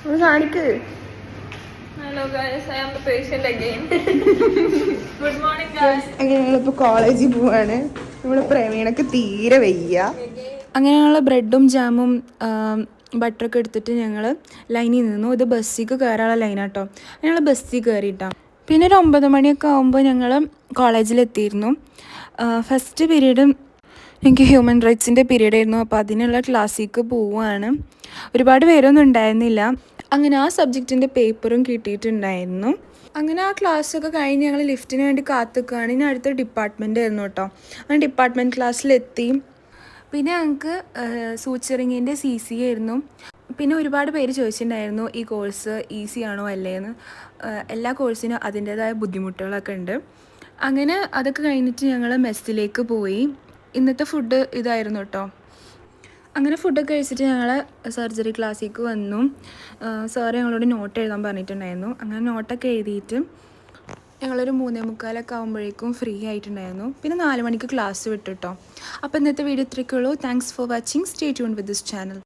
കാണിക്ക്. Hello guys, I am the patient again. Good morning guys. അങ്ങനെ ഞങ്ങളിപ്പോൾ കോളേജിൽ പോവാണ്. നമ്മള് പ്രവീണക്ക് തീരെ വയ്യ. അങ്ങനെ ഞങ്ങൾ ബ്രെഡും ജാമും ബട്ടറൊക്കെ എടുത്തിട്ട് ഞങ്ങൾ ലൈനിൽ നിന്നു. ഇത് ബസ്സിക്ക് കയറാനുള്ള ലൈനാട്ടോ. ഞങ്ങൾ ബസ്സിൽ കയറിയിട്ടാണ്. പിന്നെ ഒരു 9 മണിയൊക്കെ ആകുമ്പോൾ ഞങ്ങൾ കോളേജിലെത്തിയിരുന്നു. ഫസ്റ്റ് പീരീഡ് എനിക്ക് ഹ്യൂമൻ റൈറ്റ്സിൻ്റെ പീരീഡ് ആയിരുന്നു. അപ്പോൾ അതിനുള്ള ക്ലാസ്സിലേക്ക് പോവുകയാണ്. ഒരുപാട് പേരൊന്നും ഉണ്ടായിരുന്നില്ല. അങ്ങനെ ആ സബ്ജക്റ്റിൻ്റെ പേപ്പറും കിട്ടിയിട്ടുണ്ടായിരുന്നു. അങ്ങനെ ആ ക്ലാസ്സൊക്കെ കഴിഞ്ഞ് ഞങ്ങൾ ലിഫ്റ്റിന് വേണ്ടി കാത്തുക്കുകയാണ്. ഇനി അടുത്ത ഡിപ്പാർട്ട്മെൻ്റ് ആയിരുന്നു കേട്ടോ. അങ്ങനെ ഡിപ്പാർട്ട്മെൻറ്റ് ക്ലാസ്സിലെത്തി. പിന്നെ ഞങ്ങൾക്ക് സൂച്ചറിങ്ങിൻ്റെ CC ആയിരുന്നു. പിന്നെ ഒരുപാട് പേര് ചോദിച്ചിട്ടുണ്ടായിരുന്നു ഈ കോഴ്സ് ഈസി ആണോ അല്ലേന്ന്. എല്ലാ കോഴ്സിനും അതിൻ്റേതായ ബുദ്ധിമുട്ടുകളൊക്കെ ഉണ്ട്. അങ്ങനെ അതൊക്കെ കഴിഞ്ഞിട്ട് ഞങ്ങൾ മെസ്സിലേക്ക് പോയി. ഇന്നത്തെ ഫുഡ് ഇതായിരുന്നു കേട്ടോ. അങ്ങനെ ഫുഡൊക്കെ കഴിച്ചിട്ട് ഞങ്ങൾ സർജറി ക്ലാസ്സിലേക്ക് വന്നു. സാറ് ഞങ്ങളോട് നോട്ട് എഴുതാൻ പറഞ്ഞിട്ടുണ്ടായിരുന്നു. അങ്ങനെ നോട്ടൊക്കെ എഴുതിയിട്ട് ഞങ്ങളൊരു 3:45 ആകുമ്പോഴേക്കും ഫ്രീ ആയിട്ടുണ്ടായിരുന്നു. പിന്നെ 4 മണിക്ക് ക്ലാസ് വിട്ടു കേട്ടോ. അപ്പോൾ ഇന്നത്തെ വീഡിയോ ഇത്രയൊക്കെ ഉള്ളൂ. Thanks for watching. Stay tune with this channel.